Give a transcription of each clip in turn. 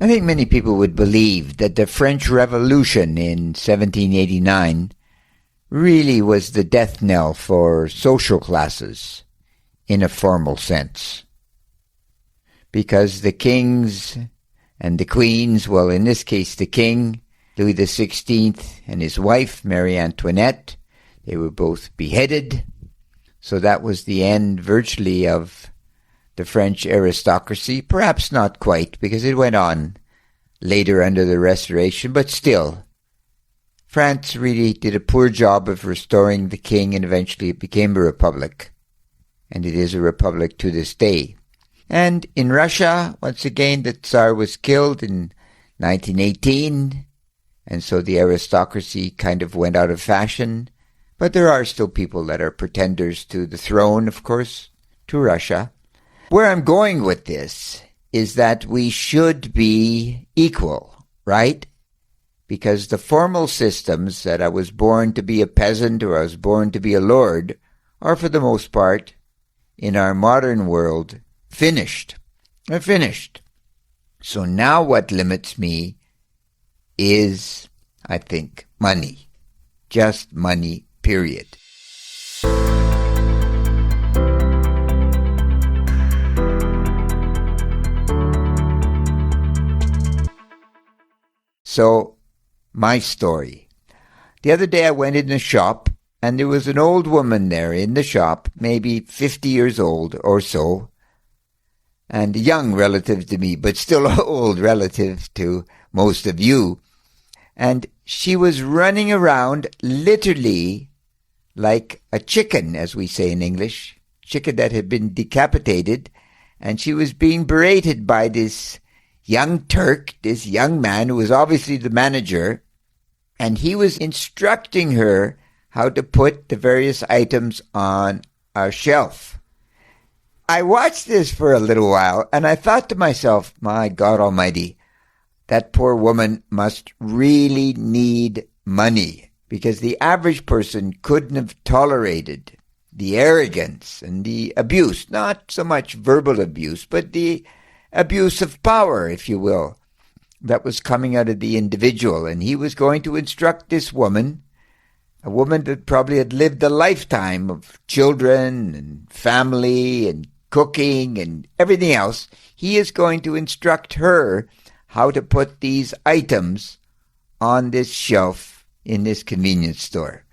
I think many people would believe that the French Revolution in 1789 really was the death knell for social classes in a formal sense. Because the kings and the queens, well, in this case the king, Louis XVI, and his wife, Marie Antoinette, they were both beheaded. So that was the end virtually of the French aristocracy. Perhaps not quite, because it went on later under the Restoration, but still, France really did a poor job of restoring the king, and eventually it became a republic. And it is a republic to this day. And in Russia, once again, the Tsar was killed in 1918, and so the aristocracy kind of went out of fashion. But there are still people that are pretenders to the throne, of course, to Russia. Where I'm going with this is that we should be equal, right? Because the formal systems that I was born to be a peasant or I was born to be a lord are, for the most part, in our modern world, finished. They're finished. So now what limits me is, I think, money. Just money, period. So, my story. The other day I went in a shop, and there was an old woman there in the shop, maybe 50 years old or so, and young relative to me, but still old relative to most of you. And she was running around literally like a chicken, as we say in English, chicken that had been decapitated, and she was being berated by this young Turk, this young man who was obviously the manager, and he was instructing her how to put the various items on our shelf. I watched this for a little while, and I thought to myself, my God Almighty, that poor woman must really need money, because the average person couldn't have tolerated the arrogance and the abuse, not so much verbal abuse, but the abuse of power, if you will, that was coming out of the individual. And he was going to instruct this woman, a woman that probably had lived a lifetime of children and family and cooking and everything else. He is going to instruct her how to put these items on this shelf in this convenience store.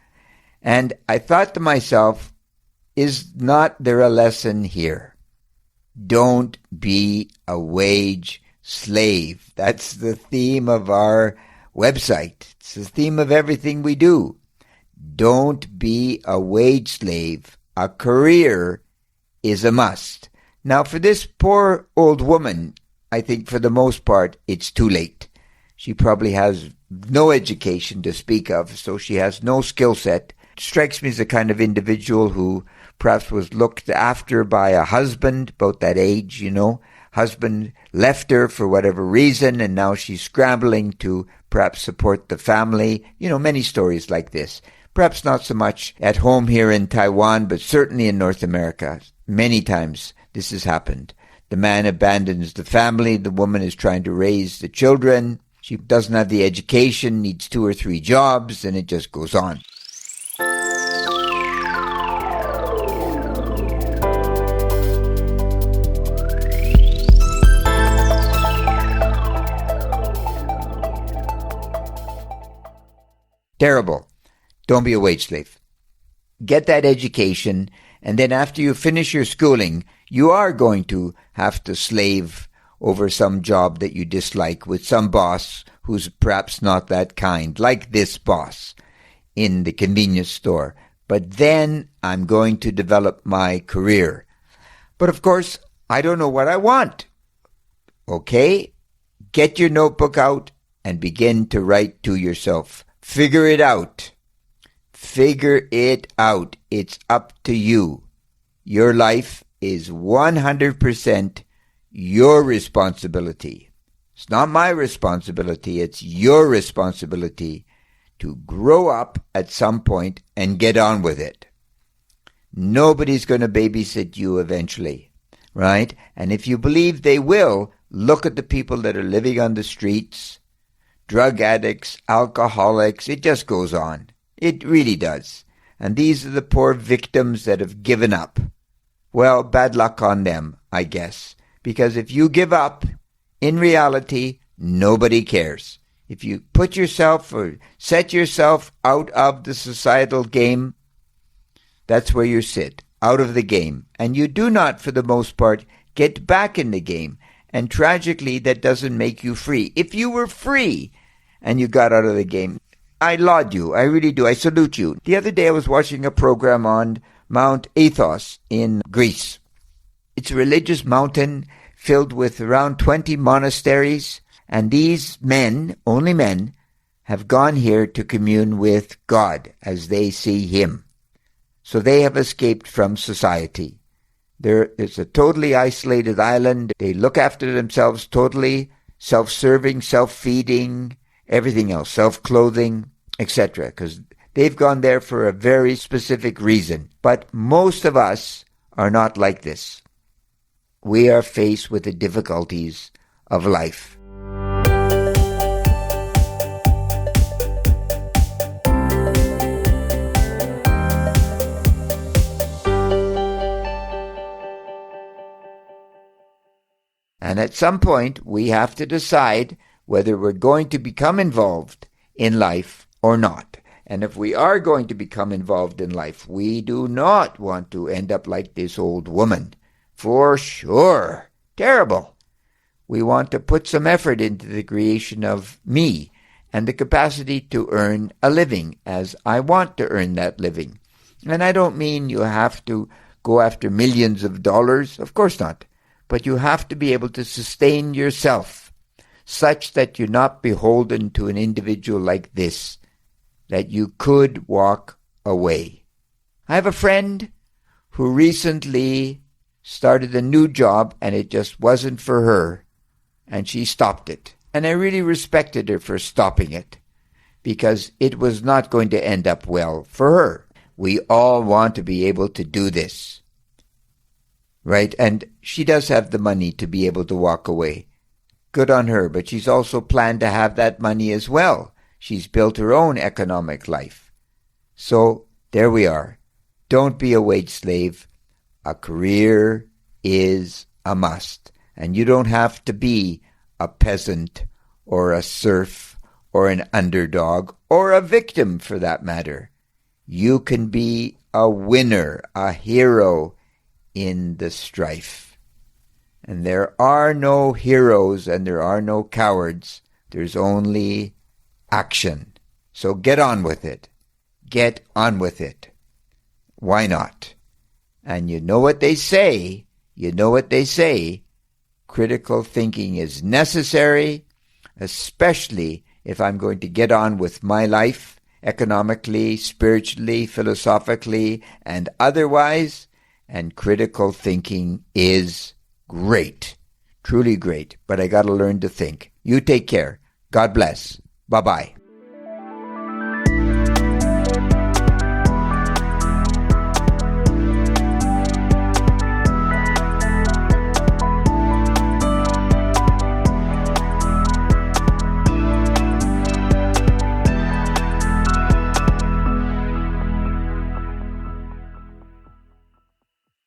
And I thought to myself, is not there a lesson here? Don't be a wage slave. That's the theme of our website. It's the theme of everything we do. Don't be a wage slave. A career is a must. Now, for this poor old woman, I think for the most part, it's too late. She probably has no education to speak of, so she has no skill set. It strikes me as the kind of individual who perhaps was looked after by a husband, about that age, you know. Husband left her for whatever reason, and now she's scrambling to perhaps support the family. You know, many stories like this. Perhaps not so much at home here in Taiwan, but certainly in North America. Many times this has happened. The man abandons the family. The woman is trying to raise the children. She doesn't have the education, needs 2 or 3 jobs, and it just goes on. Terrible. Don't be a wage slave. Get that education, and then after you finish your schooling, you are going to have to slave over some job that you dislike with some boss who's perhaps not that kind, like this boss in the convenience store. But then I'm going to develop my career. But of course, I don't know what I want. Okay? Get your notebook out and begin to write to yourself. Figure it out. Figure it out. It's up to you. Your life is 100% your responsibility. It's not my responsibility. It's your responsibility to grow up at some point and get on with it. Nobody's going to babysit you eventually, right? And if you believe they will, Look at the people that are living on the streets, drug addicts, alcoholics. It just goes on. It really does. And these are the poor victims that have given up. Well, bad luck on them, I guess. Because if you give up, in reality, nobody cares. If you put yourself or set yourself out of the societal game, that's where you sit, out of the game. And you do not, for the most part, get back in the game. And tragically, that doesn't make you free. If you were free and you got out of the game, I laud you. I really do. I salute you. The other day I was watching a program on Mount Athos in Greece. It's a religious mountain filled with around 20 monasteries. And these men, only men, have gone here to commune with God as they see Him. So they have escaped from society. It's a totally isolated island. They look after themselves totally, self-serving, self-feeding, everything else, self-clothing, etc. Because they've gone there for a very specific reason. But most of us are not like this. We are faced with the difficulties of life. And at some point, we have to decide whether we're going to become involved in life or not. And if we are going to become involved in life, we do not want to end up like this old woman. For sure. Terrible. We want to put some effort into the creation of me and the capacity to earn a living as I want to earn that living. And I don't mean you have to go after millions of dollars. Of course not. But you have to be able to sustain yourself such that you're not beholden to an individual like this, that you could walk away. I have a friend who recently started a new job and it just wasn't for her, and she stopped it. And I really respected her for stopping it because it was not going to end up well for her. We all want to be able to do this. Right? And she does have the money to be able to walk away. Good on her, but she's also planned to have that money as well. She's built her own economic life. So, there we are. Don't be a wage slave. A career is a must. And you don't have to be a peasant or a serf or an underdog or a victim for that matter. You can be a winner, a hero in the strife. And there are no heroes and there are no cowards. There's only action. So get on with it. Get on with it. Why not? And you know what they say. Critical thinking is necessary, especially if I'm going to get on with my life, economically, spiritually, philosophically, and otherwise. And critical thinking is great, truly great, but I got to learn to think. You take care. God bless. Bye-bye.